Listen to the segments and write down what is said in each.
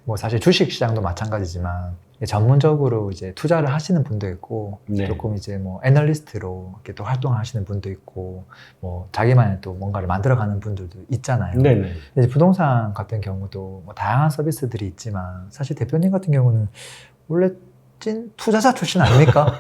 뭐 사실 주식 시장도 마찬가지지만 전문적으로 이제 투자를 하시는 분도 있고 네. 조금 이제 뭐 애널리스트로 이렇게 또 활동을 하시는 분도 있고 뭐 자기만의 또 뭔가를 만들어가는 분들도 있잖아요. 네네. 이제 부동산 같은 경우도 뭐 다양한 서비스들이 있지만 사실 대표님 같은 경우는 원래 찐 투자자 출신 아닙니까?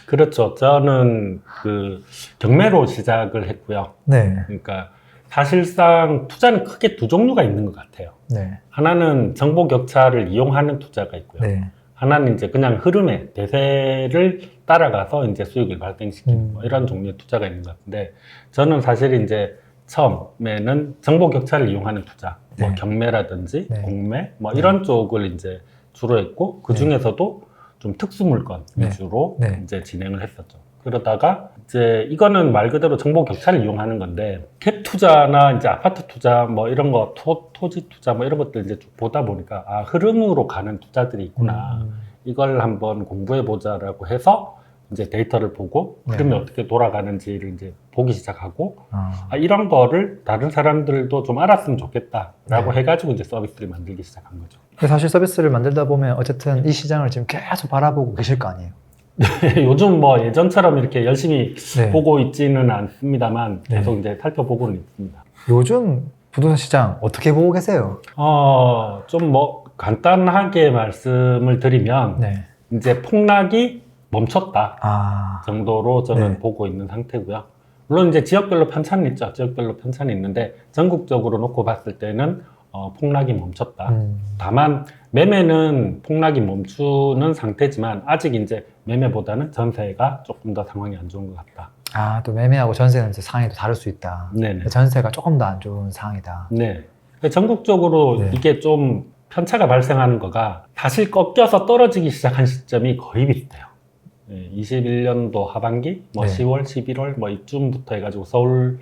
그렇죠. 저는 그 경매로 시작을 했고요. 네, 그러니까 사실상 투자는 크게 두 종류가 있는 것 같아요. 네, 하나는 정보 격차를 이용하는 투자가 있고요. 네. 하나는 이제 그냥 흐름에 대세를 따라가서 이제 수익을 발생시키는 뭐 이런 종류의 투자가 있는 것 같은데 저는 사실 이제 처음에는 정보 격차를 이용하는 투자, 뭐 네. 경매라든지 네. 공매 뭐 네. 이런 쪽을 이제 주로 했고 그 네. 중에서도 좀 특수 물건 네. 위주로 네. 이제 진행을 했었죠. 그러다가 이제 이거는 말 그대로 정보 격차를 이용하는 건데 캡 투자나 이제 아파트 투자 뭐 이런 거 토지 투자 뭐 이런 것들 이제 쭉 보다 보니까 아 흐름으로 가는 투자들이 있구나. 이걸 한번 공부해 보자라고 해서 이제 데이터를 보고 네. 흐름이 어떻게 돌아가는지를 이제 보기 시작하고 아, 아, 이런 거를 다른 사람들도 좀 알았으면 좋겠다라고 네. 해가지고 이제 서비스를 만들기 시작한 거죠. 근데 사실 서비스를 만들다 보면 어쨌든 이 시장을 지금 계속 바라보고 계실 거 아니에요. 요즘 뭐 예전처럼 이렇게 열심히 네. 보고 있지는 않습니다만 네. 계속 이제 살펴보고는 있습니다. 요즘 부동산 시장 어떻게 보고 계세요? 좀 뭐 간단하게 말씀을 드리면 네. 이제 폭락이 멈췄다 아, 정도로 저는 네. 보고 있는 상태고요. 물론 이제 지역별로 편차는 있죠. 지역별로 편차는 있는데 전국적으로 놓고 봤을 때는 폭락이 멈췄다. 다만 매매는 폭락이 멈추는 상태지만 아직 이제 매매보다는 전세가 조금 더 상황이 안 좋은 것 같다. 아, 또 매매하고 전세는 이제 상황이 또 다를 수 있다. 네네. 전세가 조금 더 안 좋은 상황이다. 네. 전국적으로 네. 이게 좀 편차가 발생하는 거가 사실 꺾여서 떨어지기 시작한 시점이 거의 비슷해요. 21년도 하반기, 뭐 네. 10월, 11월, 뭐 이쯤부터 해가지고 서울을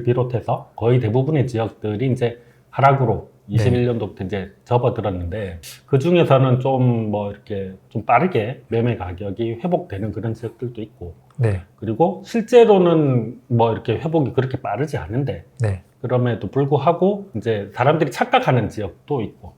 비롯해서 거의 대부분의 지역들이 이제 하락으로 21년도부터 이제 접어들었는데 그 중에서는 좀 뭐 이렇게 좀 빠르게 매매 가격이 회복되는 그런 지역들도 있고 네. 그리고 실제로는 뭐 이렇게 회복이 그렇게 빠르지 않은데 네. 그럼에도 불구하고 이제 사람들이 착각하는 지역도 있고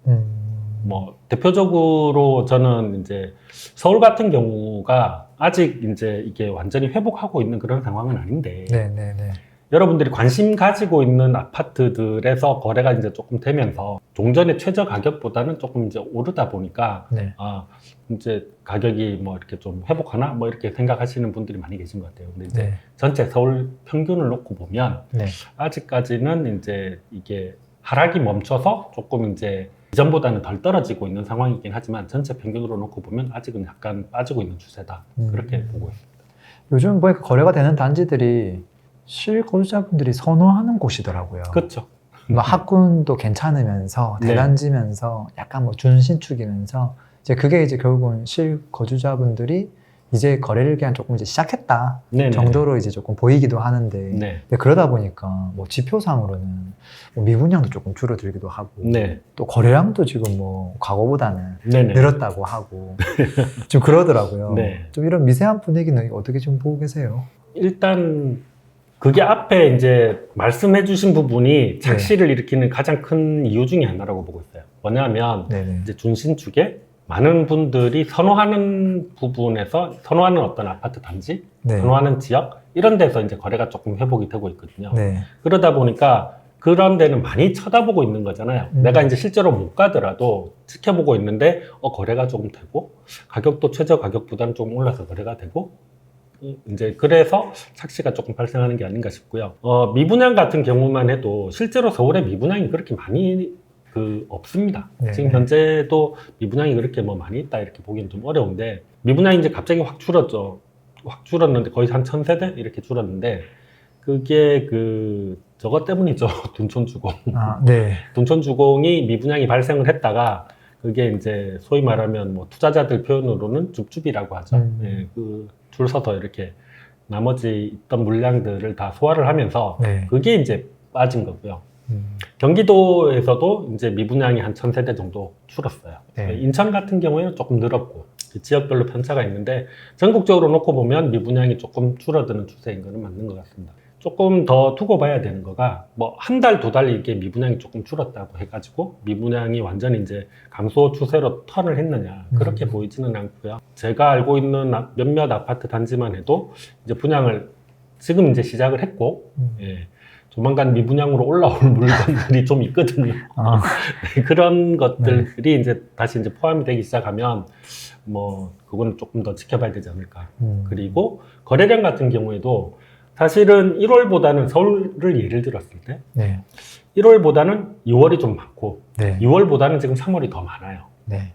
뭐 대표적으로 저는 이제 서울 같은 경우가 아직 이제 이게 완전히 회복하고 있는 그런 상황은 아닌데 네. 네. 네. 여러분들이 관심 가지고 있는 아파트들에서 거래가 이제 조금 되면서 종전의 최저 가격보다는 조금 이제 오르다 보니까 네. 아 이제 가격이 뭐 이렇게 좀 회복하나 뭐 이렇게 생각하시는 분들이 많이 계신 것 같아요. 근데 이제 네. 전체 서울 평균을 놓고 보면 네. 아직까지는 이제 이게 하락이 멈춰서 조금 이제 이전보다는 덜 떨어지고 있는 상황이긴 하지만 전체 평균으로 놓고 보면 아직은 약간 빠지고 있는 추세다. 그렇게 보고 있습니다. 요즘 보니까 거래가 되는 단지들이 실거주자분들이 선호하는 곳이더라고요. 그렇죠. 뭐 학군도 괜찮으면서 네. 대단지면서 약간 뭐 준신축이면서 이제 그게 이제 결국은 실거주자분들이 이제 거래를 그냥 조금 이제 시작했다 네네. 정도로 이제 조금 보이기도 하는데 네. 근데 그러다 보니까 뭐 지표상으로는 뭐 미분양도 조금 줄어들기도 하고 네. 또 거래량도 지금 뭐 과거보다는 네네. 늘었다고 하고 좀 그러더라고요. 네. 좀 이런 미세한 분위기는 어떻게 좀 보고 계세요? 일단 그게 앞에 이제 말씀해 주신 부분이 착시를 일으키는 가장 큰 이유 중에 하나라고 보고 있어요. 뭐냐면 네네. 이제 준신축에 많은 분들이 선호하는 부분에서 선호하는 어떤 아파트 단지, 네. 선호하는 지역 이런 데서 이제 거래가 조금 회복이 되고 있거든요. 네. 그러다 보니까 그런 데는 많이 쳐다보고 있는 거잖아요. 내가 이제 실제로 못 가더라도 지켜보고 있는데 거래가 조금 되고 가격도 최저 가격보다는 조금 올라서 거래가 되고 이제 그래서 착시가 조금 발생하는 게 아닌가 싶고요. 미분양 같은 경우만 해도 실제로 서울에 미분양이 그렇게 많이 없습니다. 네. 지금 현재도 미분양이 그렇게 뭐 많이 있다 이렇게 보기는 좀 어려운데 미분양이 이제 갑자기 확 줄었죠. 확 줄었는데 거의 한 1000세대 이렇게 줄었는데 그게 저것 때문이죠. 둔촌주공. 아, 네. 둔촌주공이 미분양이 발생을 했다가 그게 이제 소위 말하면 뭐 투자자들 표현으로는 줍줍이라고 하죠. 예, 줄 서서 이렇게 나머지 있던 물량들을 다 소화를 하면서 네. 그게 이제 빠진 거고요. 경기도에서도 이제 미분양이 한 1000세대 정도 줄었어요. 네. 인천 같은 경우에는 조금 늘었고 지역별로 편차가 있는데 전국적으로 놓고 보면 미분양이 조금 줄어드는 추세인 거는 맞는 것 같습니다. 조금 더 두고 봐야 되는 거가 뭐 한 달, 두 달 이게 미분양이 조금 줄었다고 해가지고 미분양이 완전히 이제 감소 추세로 턴을 했느냐 그렇게 보이지는 않고요. 제가 알고 있는 몇몇 아파트 단지만 해도 이제 분양을 지금 이제 시작을 했고 예, 조만간 미분양으로 올라올 물건들이 좀 있거든요. 아, 네, 그런 것들이 이제 다시 이제 포함이 되기 시작하면 뭐 그건 조금 더 지켜봐야 되지 않을까. 그리고 거래량 같은 경우에도 사실은 1월보다는 서울을 예를 들었을 때 네, 1월보다는 2월이 좀 많고 네, 2월보다는 지금 3월이 더 많아요. 네,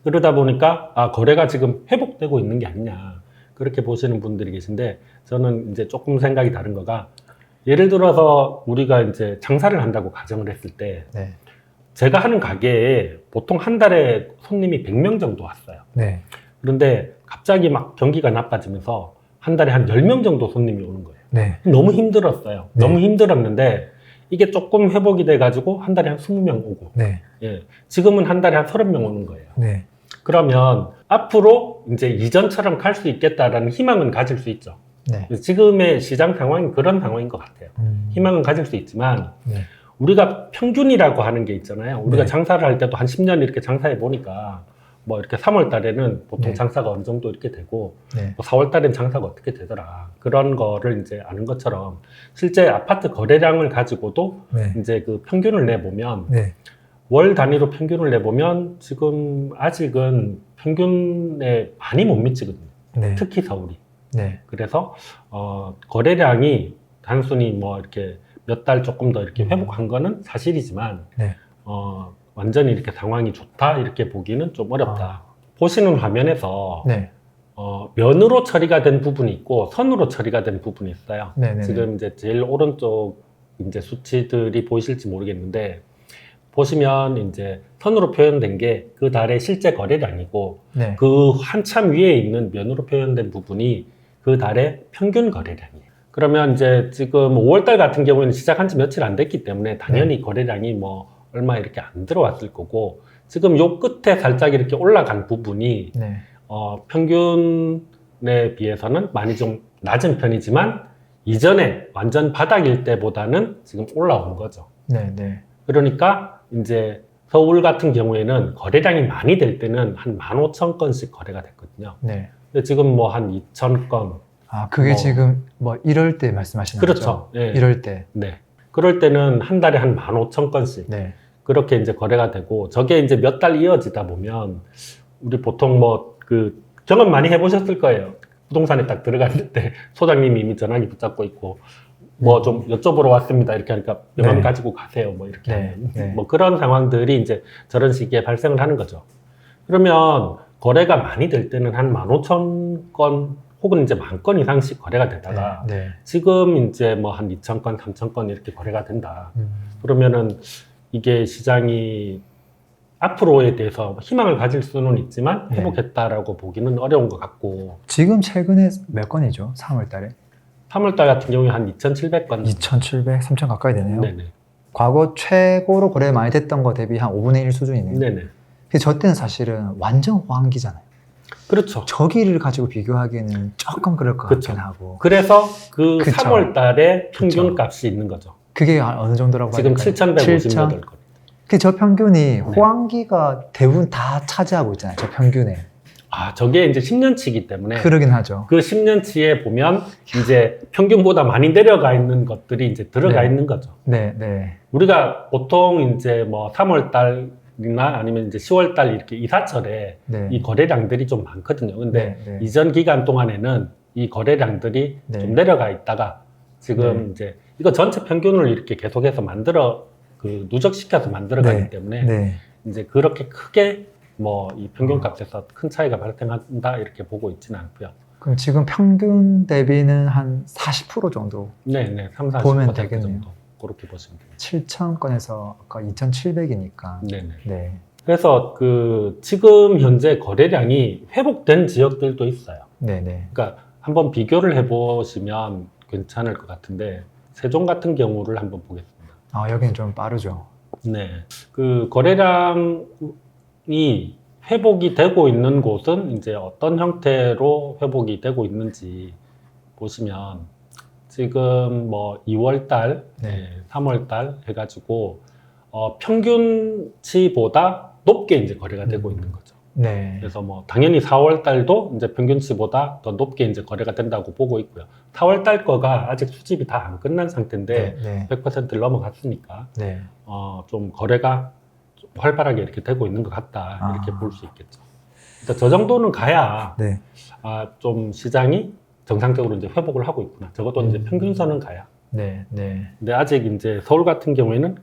그러다 보니까 아, 거래가 지금 회복되고 있는 게 아니냐 그렇게 보시는 분들이 계신데 저는 이제 조금 생각이 다른 거가 예를 들어서 우리가 이제 장사를 한다고 가정을 했을 때 네, 제가 하는 가게에 보통 한 달에 손님이 100명 정도 왔어요. 네, 그런데 갑자기 막 경기가 나빠지면서 한 달에 한 10명 정도 손님이 오는 거예요. 네, 너무 힘들었어요. 네. 너무 힘들었는데 이게 조금 회복이 돼가지고 한 달에 한 20명 오고 네, 예, 지금은 한 달에 한 30명 오는 거예요. 네, 그러면 앞으로 이제 이전처럼 갈 수 있겠다라는 희망은 가질 수 있죠. 네, 지금의 시장 상황이 그런 상황인 것 같아요. 희망은 가질 수 있지만 네, 우리가 평균이라고 하는 게 있잖아요. 우리가 네. 장사를 할 때도 한 10년 이렇게 장사해 보니까 뭐 이렇게 3월 달에는 보통 네. 장사가 어느 정도 이렇게 되고 네, 뭐 4월 달엔 장사가 어떻게 되더라. 그런 거를 이제 아는 것처럼 실제 아파트 거래량을 가지고도 네, 이제 그 평균을 내보면 네, 월 단위로 평균을 내보면 지금 아직은 평균에 많이 못 미치거든요. 네, 특히 서울이. 네, 그래서 거래량이 단순히 뭐 이렇게 몇 달 조금 더 이렇게 회복한 거는 사실이지만 네. 완전히 이렇게 상황이 좋다 이렇게 보기는 좀 어렵다. 보시는 화면에서 네, 면으로 처리가 된 부분이 있고 선으로 처리가 된 부분이 있어요. 네, 네, 지금 이제 제일 오른쪽 이제 수치들이 보이실지 모르겠는데 보시면 이제 선으로 표현된 게 그 달의 실제 거래량이고 네, 그 한참 위에 있는 면으로 표현된 부분이 그 달의 평균 거래량이에요. 그러면 이제 지금 5월달 같은 경우에는 시작한 지 며칠 안 됐기 때문에 당연히 거래량이 뭐 얼마 이렇게 안 들어왔을 거고 지금 요 끝에 살짝 이렇게 올라간 부분이 네, 평균에 비해서는 많이 좀 낮은 편이지만 이전에 완전 바닥일 때보다는 지금 올라온 거죠. 네, 네, 그러니까 이제 서울 같은 경우에는 거래량이 많이 될 때는 한 15,000건씩 거래가 됐거든요. 네. 근데 지금 뭐 한 2,000건. 아, 그게 뭐. 지금 뭐 이럴 때 말씀하시는 거죠? 그렇죠. 예. 이럴 때. 네. 그럴 때는 한 달에 한 15,000건씩. 네, 그렇게 이제 거래가 되고, 저게 이제 몇 달 이어지다 보면, 우리 보통 뭐, 경험 많이 해보셨을 거예요. 부동산에 딱 들어갔는데, 소장님이 이미 전화기 붙잡고 있고, 뭐 좀 여쭤보러 왔습니다. 이렇게 하니까 명함 네. 가지고 가세요. 뭐 이렇게 네, 하면. 네. 뭐 그런 상황들이 이제 저런 시기에 발생을 하는 거죠. 그러면 거래가 많이 될 때는 한 15,000건 혹은 이제 10,000건 이상씩 거래가 되다가 네. 지금 이제 뭐 한 2,000건, 3,000건 이렇게 거래가 된다. 그러면은 이게 시장이 앞으로에 대해서 희망을 가질 수는 있지만 네. 회복했다라고 보기는 어려운 것 같고 지금 최근에 몇 건이죠? 3월 달에? 3월 달 같은 경우에 한 2,700건. 2,700, 3,000 가까이 되네요. 네네. 과거 최고로 거래 많이 됐던 거 대비 한 5분의 1 수준이네요. 네네. 근데 저 때는 사실은 완전 호황기잖아요. 그렇죠. 저기를 가지고 비교하기에는 조금 그럴 것 그쵸. 같긴 하고. 그래서 그 그쵸. 3월 달에 평균 그쵸. 값이 있는 거죠. 그게 어느 정도라고 지금 할까요? 7,158건. 저 평균이 네. 호황기가 대부분 다 차지하고 있잖아요. 저 평균에. 아, 저게 이제 10년치이기 때문에 그러긴 하죠. 그 10년치에 보면 이제 평균보다 많이 내려가 있는 것들이 이제 들어가 네. 있는 거죠. 네, 네. 우리가 보통 이제 뭐 3월 달이나 아니면 이제 10월 달 이렇게 이사철에 네. 이 거래량들이 좀 많거든요. 근데 네, 네. 이전 기간 동안에는 이 거래량들이 네. 좀 내려가 있다가 지금 이제 이거 전체 평균을 이렇게 계속해서 누적시켜서 만들어가기 네. 때문에 네. 이제 그렇게 크게 뭐 이 평균값에서 큰 차이가 발생한다 이렇게 보고 있지는 않고요. 그럼 지금 평균 대비는 한 40% 정도 네네, 3, 40% 보면 되겠네요. 정도 그렇게 보시면 됩니다. 7,000건에서 아까 2,700이니까. 네네. 네. 그래서 지금 현재 거래량이 회복된 지역들도 있어요. 네, 네. 그러니까 한번 비교를 해보시면 괜찮을 것 같은데 세종 같은 경우를 한번 보겠습니다. 아, 여기는 좀 빠르죠. 네, 그 거래량이 회복이 되고 있는 곳은 이제 어떤 형태로 회복이 되고 있는지 보시면 지금 뭐 2월 달, 네. 3월 달 해가지고 평균치보다 높게 이제 거래가 되고 있는 거죠. 네. 그래서 뭐 당연히 4월 달도 이제 평균치보다 더 높게 이제 거래가 된다고 보고 있고요. 4월 달 거가 아직 수집이 다 안 끝난 상태인데 네. 100%를 넘어갔으니까 네. 좀 거래가 좀 활발하게 이렇게 되고 있는 것 같다 이렇게 아. 볼 수 있겠죠. 일단 저 정도는 가야 네. 좀 시장이 정상적으로 이제 회복을 하고 있구나. 적어도 이제 평균선은 가야. 네. 네. 근데 아직 이제 서울 같은 경우에는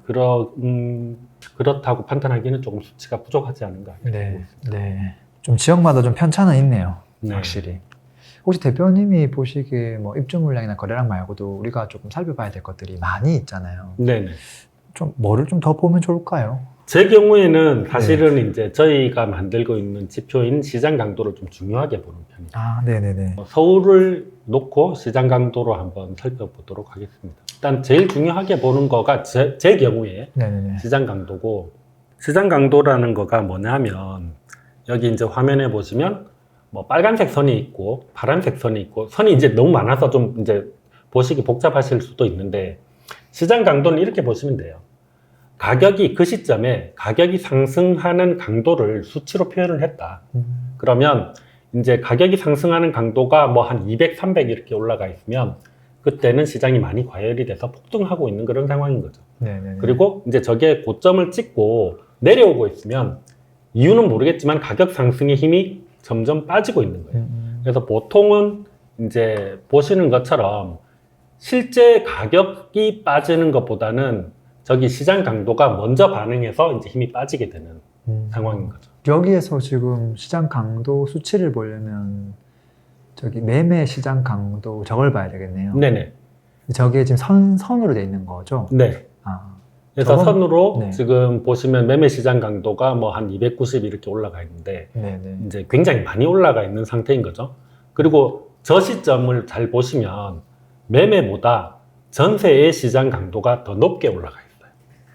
그렇다고 판단하기에는 조금 수치가 부족하지 않은가 이렇게 보고 네. 있습니다. 네. 좀 지역마다 좀 편차는 있네요. 네. 확실히. 혹시 대표님이 보시기에 뭐 입주 물량이나 거래량 말고도 우리가 조금 살펴봐야 될 것들이 많이 있잖아요. 네네. 좀 뭐를 좀 더 보면 좋을까요? 제 경우에는 사실은 이제 저희가 만들고 있는 지표인 시장 강도를 좀 중요하게 보는 편입니다. 아, 네네네. 서울을 놓고 시장 강도로 한번 살펴보도록 하겠습니다. 일단 제일 중요하게 보는 거가 제 경우에 네네네. 시장 강도고, 시장 강도라는 거가 뭐냐면 여기 이제 화면에 보시면 뭐 빨간색 선이 있고 파란색 선이 있고, 선이 이제 너무 많아서 좀 이제 보시기 복잡하실 수도 있는데, 시장 강도는 이렇게 보시면 돼요. 가격이 그 시점에 가격이 상승하는 강도를 수치로 표현을 했다. 그러면 이제 가격이 상승하는 강도가 뭐 한 200, 300 이렇게 올라가 있으면 그때는 시장이 많이 과열이 돼서 폭등하고 있는 그런 상황인 거죠. 네네네. 그리고 이제 저게 고점을 찍고 내려오고 있으면 이유는 모르겠지만 가격 상승의 힘이 점점 빠지고 있는 거예요. 그래서 보통은 이제 보시는 것처럼 실제 가격이 빠지는 것보다는 저기 시장 강도가 먼저 반응해서 이제 힘이 빠지게 되는 상황인 거죠. 여기에서 지금 시장 강도 수치를 보려면 저기 매매 시장 강도 저걸 봐야 되겠네요. 네네. 저게 지금 선으로 돼 있는 거죠? 네. 아, 그래서 선으로 네. 지금 보시면 매매 시장 강도가 뭐 한 290 이렇게 올라가 있는데 네네. 이제 굉장히 많이 올라가 있는 상태인 거죠. 그리고 저 시점을 잘 보시면 매매보다 전세의 시장 강도가 더 높게 올라가 있어요.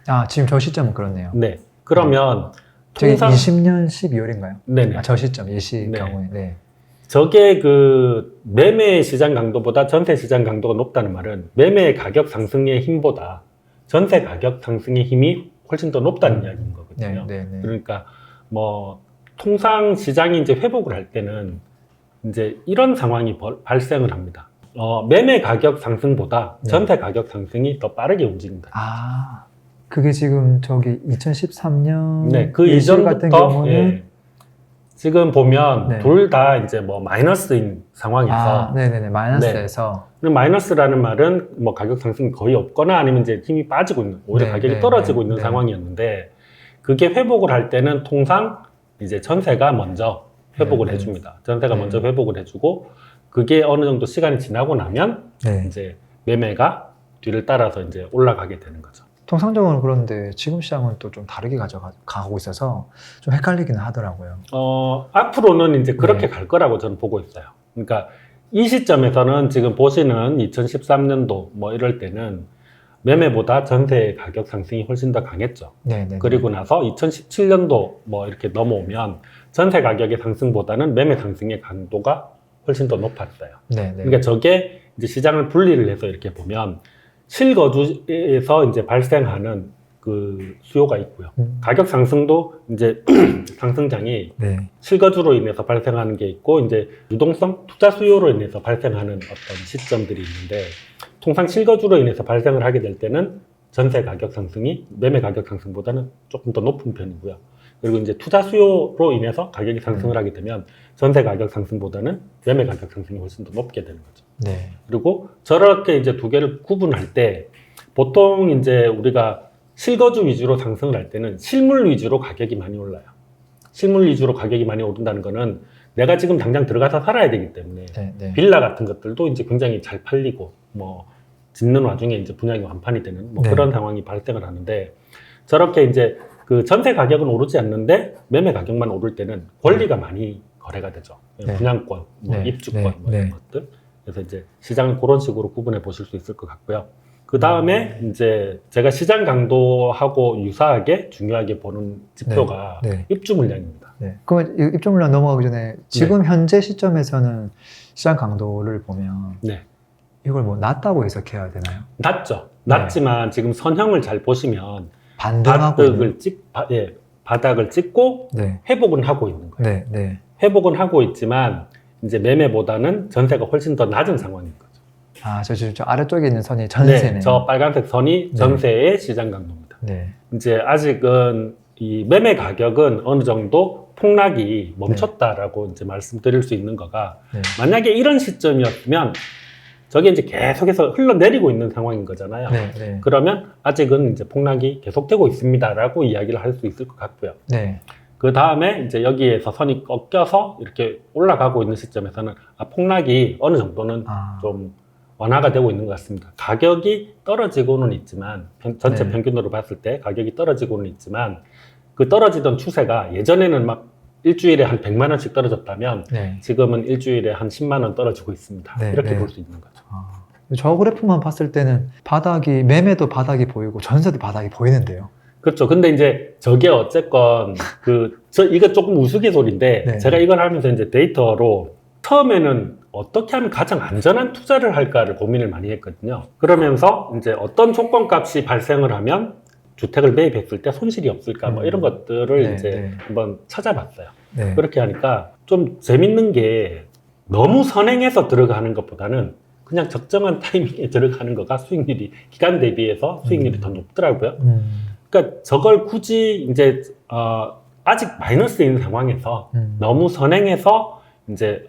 아, 지금 저 시점은 그렇네요. 네. 그러면 저게 통상 20년 12월인가요? 네네. 아, 저 시점 예시 네. 경우에. 네. 저게 그 매매 시장 강도보다 전세 시장 강도가 높다는 말은 매매 가격 상승의 힘보다 전세 가격 상승의 힘이 훨씬 더 높다는 이야기인 거거든요. 네, 네, 네. 그러니까 뭐 통상 시장이 이제 회복을 할 때는 이제 이런 상황이 발생을 합니다. 매매 가격 상승보다 네. 전세 가격 상승이 더 빠르게 움직인다. 아, 그게 지금 저기 2013년 네, 그 예시 이전부터 같은 경우는 예, 지금 보면 네. 둘 다 이제 뭐 마이너스인 상황에서 아, 네네네. 마이너스에서 마이너스라는 말은 뭐 가격 상승이 거의 없거나 아니면 이제 힘이 빠지고 있는, 오히려 네, 가격이 네, 떨어지고 네, 있는 네. 상황이었는데, 그게 회복을 할 때는 통상 이제 전세가 먼저 회복을 네, 네. 해줍니다. 전세가 네. 먼저 회복을 해주고, 그게 어느 정도 시간이 지나고 나면 네. 이제 매매가 뒤를 따라서 이제 올라가게 되는 거죠. 통상적으로 그런데 지금 시장은 또 좀 다르게 가고 있어서 좀 헷갈리기는 하더라고요. 앞으로는 이제 그렇게 네. 갈 거라고 저는 보고 있어요. 그러니까 이 시점에서는 지금 보시는 2013년도 뭐 이럴 때는 매매보다 전세 가격 상승이 훨씬 더 강했죠. 네네. 그리고 나서 2017년도 뭐 이렇게 넘어오면 전세 가격의 상승보다는 매매 상승의 강도가 훨씬 더 높았어요. 네네. 그러니까 저게 이제 시장을 분리를 해서 이렇게 보면 실거주에서 이제 발생하는 그 수요가 있고요. 가격 상승도 이제 상승장이 네. 실거주로 인해서 발생하는 게 있고, 이제 유동성 투자 수요로 인해서 발생하는 어떤 시점들이 있는데, 통상 실거주로 인해서 발생을 하게 될 때는 전세 가격 상승이 매매 가격 상승보다는 조금 더 높은 편이고요. 그리고 이제 투자 수요로 인해서 가격이 상승을 하게 되면 전세 가격 상승보다는 매매 가격 상승이 훨씬 더 높게 되는 거죠. 네. 그리고 저렇게 이제 두 개를 구분할 때 보통 이제 우리가 실거주 위주로 상승을 할 때는 실물 위주로 가격이 많이 올라요. 실물 위주로 가격이 많이 오른다는 거는 내가 지금 당장 들어가서 살아야 되기 때문에 네. 네. 빌라 같은 것들도 이제 굉장히 잘 팔리고 뭐 짓는 와중에 이제 분양이 완판이 되는 뭐 네. 그런 상황이 발생을 하는데, 저렇게 이제 그 전세 가격은 오르지 않는데 매매 가격만 오를 때는 권리가 많이 거래가 되죠. 네. 분양권, 뭐 네. 입주권 네. 뭐 이런 네. 것들. 그래서 이제 시장을 그런 식으로 구분해 보실 수 있을 것 같고요. 그 다음에 이제 제가 시장 강도하고 유사하게 중요하게 보는 지표가 네. 입주 물량입니다. 네. 그럼 입주 물량 넘어가기 전에 지금 현재 시점에서는 시장 강도를 보면 네. 이걸 뭐 낮다고 해석해야 되나요? 낮죠. 낮지만 지금 선형을 잘 보시면 반등하고 있는. 바닥을 찍고 네, 회복은 하고 있는 거예요. 네, 네. 회복은 하고 있지만 이제 매매보다는 전세가 훨씬 더 낮은 상황인 거죠. 아, 저 아래쪽에 있는 선이 전세네요. 네, 저 빨간색 선이 네. 전세의 시장 강도입니다. 네, 이제 아직은 이 매매 가격은 어느 정도 폭락이 멈췄다라고 이제 말씀드릴 수 있는 거가, 네, 만약에 이런 시점이었으면 저게 이제 계속해서 흘러내리고 있는 상황인 거잖아요. 네, 네, 그러면 아직은 이제 폭락이 계속되고 있습니다라고 이야기를 할 수 있을 것 같고요. 네, 그 다음에 이제 여기에서 선이 꺾여서 이렇게 올라가고 있는 시점에서는 폭락이 어느 정도는 아, 좀 완화가 되고 있는 것 같습니다. 가격이 떨어지고는 있지만, 전체 네. 평균으로 봤을 때 가격이 떨어지고는 있지만, 그 떨어지던 추세가 예전에는 막 일주일에 한 100만 원씩 떨어졌다면 네. 지금은 일주일에 한 10만 원 떨어지고 있습니다. 네, 이렇게 네. 볼 수 있는 거죠. 아, 저 그래프만 봤을 때는 바닥이, 매매도 바닥이 보이고 전세도 바닥이 보이는데요. 그렇죠. 근데 이제 저게 어쨌건 이거 조금 우스갯소리인데, 네. 제가 이걸 하면서 이제 데이터로 처음에는 어떻게 하면 가장 안전한 투자를 할까를 고민을 많이 했거든요. 그러면서 이제 어떤 조건값이 발생을 하면 주택을 매입했을 때 손실이 없을까, 뭐 이런 것들을 네, 이제 네. 한번 찾아봤어요. 네. 그렇게 하니까 좀 재밌는 게, 너무 선행해서 들어가는 것보다는 그냥 적정한 타이밍에 들어가는 거가 수익률이, 기간 대비해서 수익률이 더 높더라고요. 그러니까 저걸 굳이 이제 아직 마이너스에 있는 상황에서 너무 선행해서 이제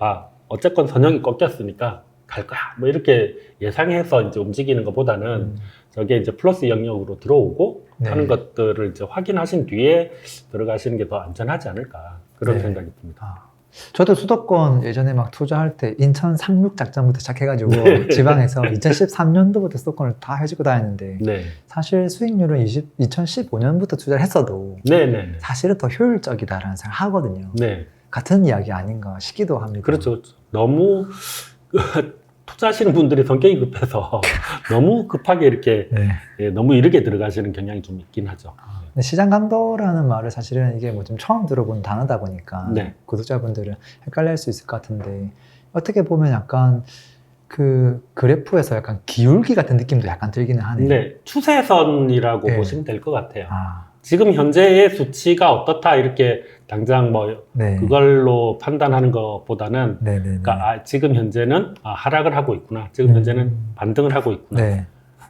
어쨌건 선형이 꺾였으니까 갈 거야, 뭐 이렇게 예상해서 이제 움직이는 것보다는 저게 이제 플러스 영역으로 들어오고 네. 하는 것들을 이제 확인하신 뒤에 들어가시는 게 더 안전하지 않을까, 그런 네. 생각이 듭니다. 아, 저도 수도권 예전에 막 투자할 때 인천 상륙 작전부터 시작해가지고 네. 지방에서 2013년도부터 수도권을 다 해주고 다녔는데, 네, 사실 수익률은 2015년부터 투자를 했어도 네, 네, 사실은 더 효율적이다라는 생각을 하거든요. 네. 같은 이야기 아닌가 싶기도 합니다. 그렇죠. 너무 투자하시는 분들이 성격이 급해서 너무 급하게 이렇게 네. 너무 이르게 들어가시는 경향이 좀 있긴 하죠. 근데 시장 강도라는 말을 사실은 이게 뭐 좀 처음 들어본 단어다 보니까 네. 구독자분들은 헷갈릴 수 있을 것 같은데, 어떻게 보면 약간 그 그래프에서 약간 기울기 같은 느낌도 약간 들기는 하네요. 네, 추세선이라고 네. 보시면 될 것 같아요. 아, 지금 현재의 수치가 어떻다 이렇게 당장 뭐 네. 그걸로 판단하는 것보다는, 네네네. 그러니까 지금 현재는 하락을 하고 있구나, 지금 현재는 반등을 하고 있구나, 네.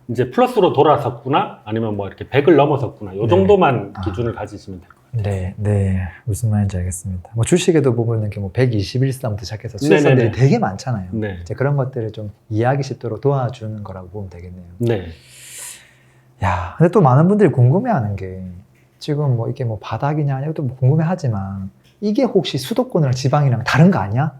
이제 플러스로 돌아섰구나, 아니면 뭐 이렇게 100을 넘어섰구나, 요 네. 정도만 아. 기준을 가지시면 될 거예요. 네, 네. 무슨 말인지 알겠습니다. 뭐 주식에도 보면은 뭐 121선부터 시작해서 수익선들이 네네네. 되게 많잖아요. 네, 이제 그런 것들을 좀 이해하기 쉽도록 도와주는 거라고 보면 되겠네요. 네, 야, 근데 또 많은 분들이 궁금해하는 게, 지금 뭐 이게 뭐 바닥이냐, 이것도 뭐 궁금해하지만, 이게 혹시 수도권이랑 지방이랑 다른 거 아니야?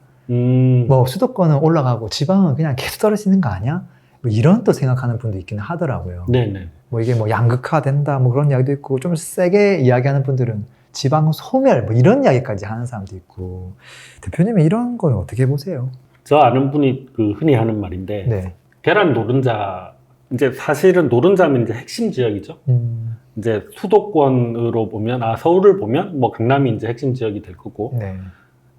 뭐 수도권은 올라가고 지방은 그냥 계속 떨어지는 거 아니야? 뭐 이런 또 생각하는 분도 있기는 하더라고요. 네, 네. 뭐 이게 뭐 양극화 된다, 뭐 그런 이야기도 있고, 좀 세게 이야기하는 분들은 지방 소멸, 뭐 이런 이야기까지 하는 사람도 있고. 대표님은 이런 건 어떻게 보세요? 저 아는 분이 흔히 하는 말인데, 네. 계란 노른자, 이제 사실은 노른자면 이제 핵심 지역이죠. 이제 수도권으로 보면, 서울을 보면 뭐 강남이 이제 핵심 지역이 될 거고, 네.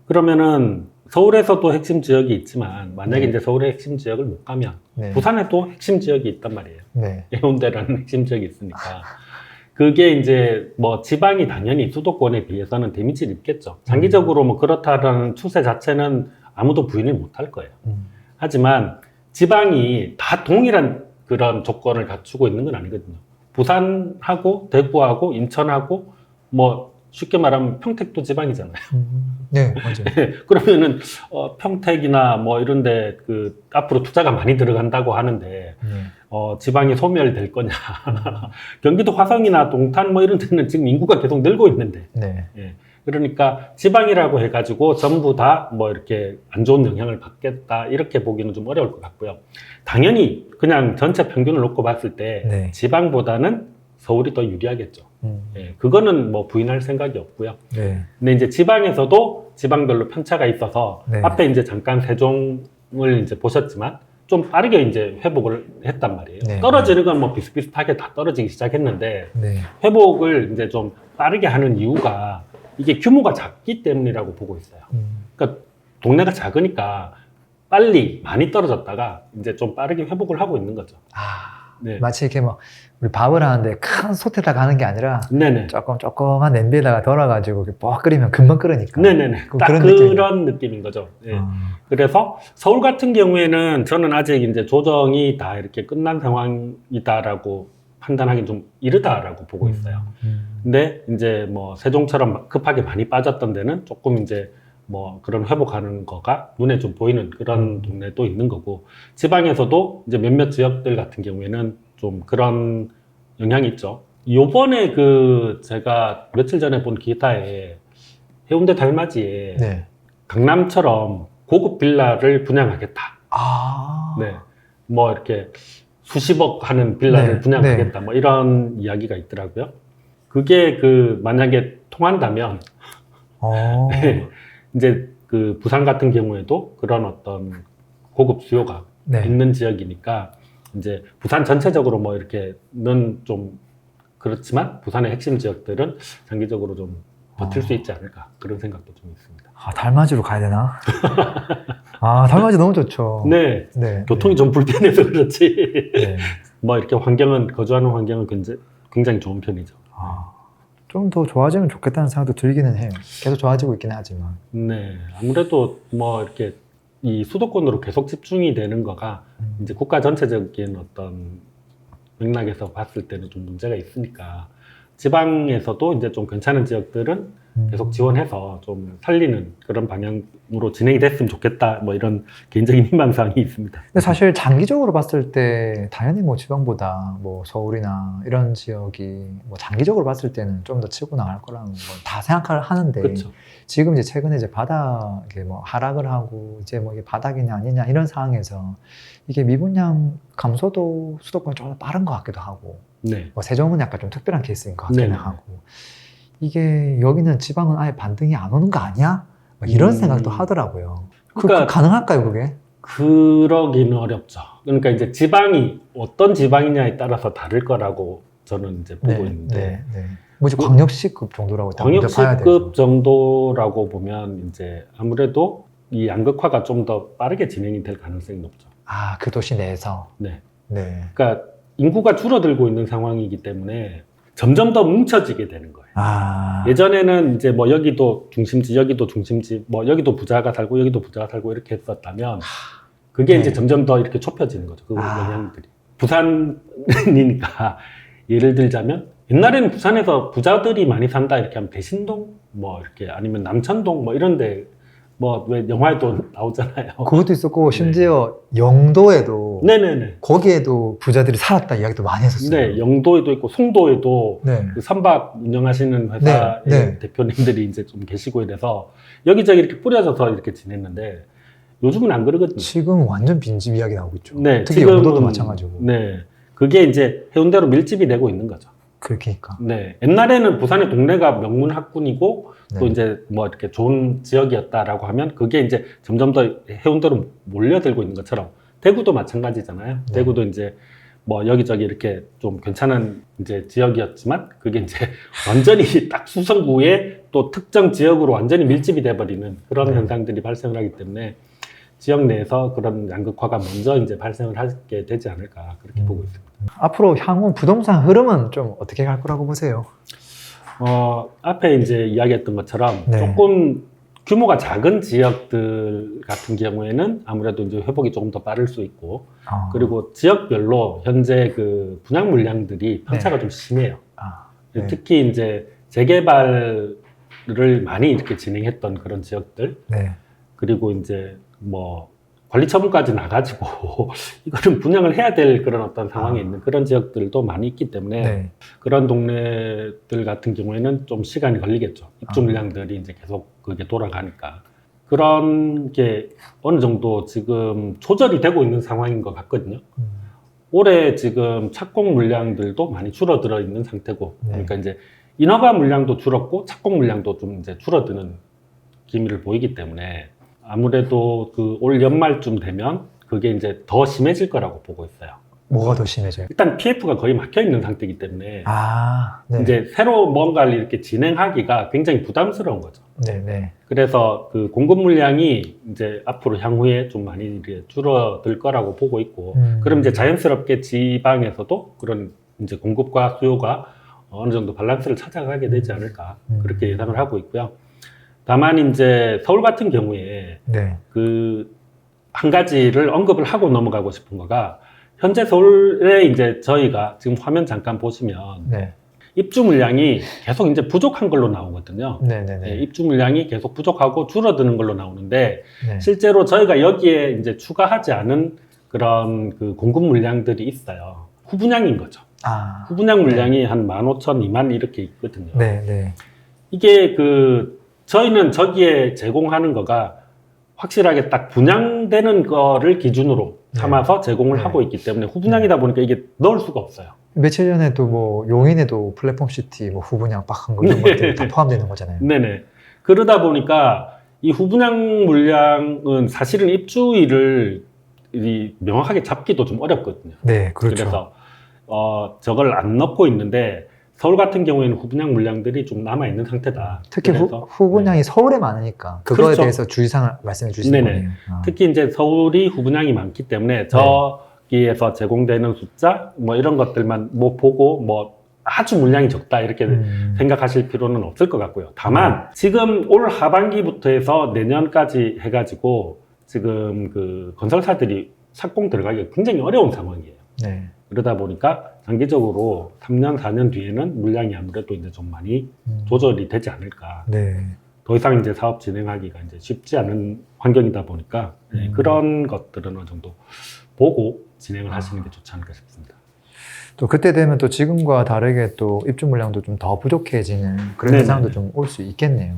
그러면은 서울에서도 핵심 지역이 있지만, 만약에 네. 이제 서울의 핵심 지역을 못 가면 네. 부산에도 핵심 지역이 있단 말이에요. 네. 해운대라는 핵심 지역이 있으니까. 그게 이제 뭐 지방이 당연히 수도권에 비해서는 데미지를 입겠죠. 장기적으로 뭐 그렇다라는 추세 자체는 아무도 부인을 못 할 거예요. 하지만 지방이 다 동일한 그런 조건을 갖추고 있는 건 아니거든요. 부산하고 대구하고 인천하고 뭐 쉽게 말하면 평택도 지방이잖아요. 네, 맞아요. 그러면은 평택이나 뭐 이런데 앞으로 투자가 많이 들어간다고 하는데 네. 지방이 소멸될 거냐? 경기도 화성이나 동탄 뭐 이런 데는 지금 인구가 계속 늘고 있는데, 네. 예. 그러니까 지방이라고 해가지고 전부 다 뭐 이렇게 안 좋은 영향을 받겠다, 이렇게 보기는 좀 어려울 것 같고요. 당연히 그냥 전체 평균을 놓고 봤을 때 네. 지방보다는 서울이 더 유리하겠죠. 예, 그거는 뭐 부인할 생각이 없고요. 네. 근데 이제 지방에서도 지방별로 편차가 있어서, 네. 앞에 이제 잠깐 세종을 이제 보셨지만 좀 빠르게 이제 회복을 했단 말이에요. 네. 떨어지는 건 뭐 비슷비슷하게 다 떨어지기 시작했는데, 네. 회복을 이제 좀 빠르게 하는 이유가 이게 규모가 작기 때문이라고 보고 있어요. 그러니까 동네가 작으니까 빨리 많이 떨어졌다가 이제 좀 빠르게 회복을 하고 있는 거죠. 네. 마치 이렇게 뭐 우리 밥을 하는데 큰 솥에다가 하는 게 아니라 네네. 조그만 냄비에다가 덜어가지고 뻑 끓이면 금방 끓으니까. 네네네. 딱 그런 느낌인 거죠. 네. 그래서 서울 같은 경우에는 저는 아직 이제 조정이 다 이렇게 끝난 상황이다라고 판단하기 좀 이르다라고 보고 있어요. 근데 이제 뭐 세종처럼 급하게 많이 빠졌던 데는 조금 이제 뭐 그런 회복하는 거가 눈에 좀 보이는 그런 동네도 있는 거고, 지방에서도 이제 몇몇 지역들 같은 경우에는 좀 그런 영향이 있죠. 요번에 그 제가 며칠 전에 본 기사에 해운대 달맞이에 네. 강남처럼 고급 빌라를 분양하겠다. 아. 네. 뭐 이렇게 수십억 하는 빌라를 네, 분양하겠다. 뭐 이런 이야기가 있더라고요. 그게 그 만약에 통한다면 네. 이제 그 부산 같은 경우에도 그런 어떤 고급 수요가 네. 있는 지역이니까 이제 부산 전체적으로 뭐 이렇게는 좀 그렇지만 부산의 핵심 지역들은 장기적으로 좀 버틸 수 있지 않을까, 그런 생각도 좀 있습니다. 달맞이로 가야 되나? 달맞이 너무 좋죠. 네. 네. 교통이 네. 좀 불편해서 그렇지. 네. 뭐 이렇게 거주하는 환경은 굉장히 좋은 편이죠. 좀 더 좋아지면 좋겠다는 생각도 들기는 해요. 계속 좋아지고 있긴 하지만. 네. 아무래도 뭐 이렇게 이 수도권으로 계속 집중이 되는 거가 이제 국가 전체적인 어떤 맥락에서 봤을 때는 좀 문제가 있으니까, 지방에서도 이제 좀 괜찮은 지역들은 계속 지원해서 좀 살리는 그런 방향으로 진행이 됐으면 좋겠다, 뭐 이런 개인적인 희망사항이 있습니다. 근데 사실 장기적으로 봤을 때 당연히 뭐 지방보다 뭐 서울이나 이런 지역이 뭐 장기적으로 봤을 때는 좀 더 치고 나갈 거라는 건 다 생각을 하는데, 그렇죠. 지금 이제 최근에 이제 바닥에 뭐 하락을 하고 이제 뭐 이게 바닥이냐 아니냐 이런 상황에서 이게 미분양 감소도 수도권이 좀 더 빠른 것 같기도 하고, 네. 뭐 세종은 약간 좀 특별한 케이스인 것 같기도 네네. 하고, 이게 여기는 지방은 아예 반등이 안 오는 거 아니야? 뭐 이런 생각도 하더라고요. 그러니까 가능할까요, 그게? 그러기는 어렵죠. 그러니까 이제 지방이 어떤 지방이냐에 따라서 다를 거라고 저는 이제 보고 있는데, 뭐지 광역시급 정도라고 봐야 되죠. 광역시급 정도라고 보면 이제 아무래도 이 양극화가 좀 더 빠르게 진행이 될 가능성이 높죠. 그 도시 내에서. 네. 네. 그러니까 인구가 줄어들고 있는 상황이기 때문에 점점 더 뭉쳐지게 되는 거예요. 예전에는 이제 뭐 여기도 중심지, 뭐 여기도 부자가 살고 여기도 부자가 살고 이렇게 했었다면, 그게 이제 점점 더 이렇게 좁혀지는 거죠. 그 영향들이. 부산이니까 예를 들자면, 옛날에는 부산에서 부자들이 많이 산다 이렇게 하면 대신동 뭐 이렇게, 아니면 남천동 뭐 이런데 뭐 왜 영화에도 나오잖아요. 그것도 있었고, 심지어 영도에도 네네네. 거기에도 부자들이 살았다 이야기도 많이 했었어요. 네, 영도에도 있고 송도에도 네. 그 선박 운영하시는 회사의 네. 대표님들이 이제 좀 계시고 이래서 여기저기 이렇게 뿌려져서 이렇게 지냈는데, 요즘은 안 그러거든요. 지금 완전 빈집 이야기 나오고 있죠. 네, 특히 지금은, 영도도 마찬가지고. 네, 그게 이제 해운대로 밀집이 되고 있는 거죠. 그러니까. 네, 옛날에는 부산의 동네가 명문학군이고 네. 또 이제 뭐 이렇게 좋은 지역이었다라고 하면 그게 이제 점점 더 해운대로 몰려들고 있는 것처럼, 대구도 마찬가지잖아요. 네. 대구도 이제 뭐 여기저기 이렇게 좀 괜찮은 이제 지역이었지만, 그게 이제 완전히 딱 수성구에 또 특정 지역으로 완전히 밀집이 돼버리는 그런 네. 현상들이 발생을 하기 때문에 지역 내에서 그런 양극화가 먼저 이제 발생을 하게 되지 않을까, 그렇게 보고 있습니다. 앞으로 향후 부동산 흐름은 좀 어떻게 갈 거라고 보세요? 앞에 이제 이야기했던 것처럼 네. 조금 규모가 작은 지역들 같은 경우에는 아무래도 이제 회복이 조금 더 빠를 수 있고, 그리고 지역별로 현재 그 분양 물량들이 편차가 좀 심해요. 네. 특히 이제 재개발을 많이 이렇게 진행했던 그런 지역들, 네. 그리고 이제 뭐 관리 처분까지 나가지고 이거는 분양을 해야 될 그런 어떤 상황에 있는 그런 지역들도 많이 있기 때문에, 네. 그런 동네들 같은 경우에는 좀 시간이 걸리겠죠. 입주 물량들이 이제 계속 그게 돌아가니까. 그런 게 어느 정도 지금 조절이 되고 있는 상황인 것 같거든요. 올해 지금 착공 물량들도 많이 줄어들어 있는 상태고, 네. 그러니까 이제 인허가 물량도 줄었고 착공 물량도 좀 이제 줄어드는 기미를 보이기 때문에, 아무래도 그 올 연말쯤 되면 그게 이제 더 심해질 거라고 보고 있어요. 뭐가 더 심해져요? 일단 PF가 거의 막혀 있는 상태이기 때문에 네. 이제 새로 뭔가를 이렇게 진행하기가 굉장히 부담스러운 거죠. 네네. 그래서 그 공급 물량이 이제 앞으로 향후에 좀 많이 이제 줄어들 거라고 보고 있고, 그럼 이제 자연스럽게 지방에서도 그런 이제 공급과 수요가 어느 정도 밸런스를 찾아가게 되지 않을까 그렇게 예상을 하고 있고요. 다만 이제 서울 같은 경우에 네. 그 한 가지를 언급을 하고 넘어가고 싶은 거가, 현재 서울에 이제 저희가 지금 화면 잠깐 보시면 네. 입주 물량이 계속 이제 부족한 걸로 나오거든요. 네네네. 네, 입주 물량이 계속 부족하고 줄어드는 걸로 나오는데, 네. 실제로 저희가 여기에 이제 추가하지 않은 그런 그 공급 물량들이 있어요. 후분양인 거죠. 후분양 물량이 한 15,000, 2만 이렇게 있거든요. 네네. 이게 그 저희는 저기에 제공하는 거가 확실하게 딱 분양되는 거를 기준으로 삼아서 제공을 네. 하고 있기 때문에 후분양이다 보니까 이게 넣을 수가 없어요. 며칠 전에도 뭐 용인에도 플랫폼 시티 뭐 후분양 빡한 거 이런 것들이 다 포함되는 거잖아요. 네네. 그러다 보니까 이 후분양 물량은 사실은 입주일을 명확하게 잡기도 좀 어렵거든요. 네, 그렇죠. 그래서 저걸 안 넣고 있는데, 서울 같은 경우에는 후분양 물량들이 좀 남아 있는 상태다. 특히 그래서, 후분양이 네. 서울에 많으니까 그거에 그렇죠. 대해서 주의사항을 말씀해 주시는 네네. 거예요. 특히 이제 서울이 후분양이 많기 때문에 저기에서 제공되는 숫자 뭐 이런 것들만 뭐 보고 뭐 아주 물량이 적다 이렇게 생각하실 필요는 없을 것 같고요. 다만 지금 올 하반기부터 해서 내년까지 해가지고 지금 그 건설사들이 착공 들어가기가 굉장히 어려운 상황이에요. 네. 그러다 보니까 장기적으로 3년, 4년 뒤에는 물량이 아무래도 이제 좀 많이 조절이 되지 않을까. 네. 더 이상 이제 사업 진행하기가 이제 쉽지 않은 환경이다 보니까 그런 것들은 어느 정도 보고 진행을 하시는 게 좋지 않을까 싶습니다. 또 그때 되면 또 지금과 다르게 또 입주 물량도 좀 더 부족해지는 그런 네네. 현상도 좀 올 수 있겠네요.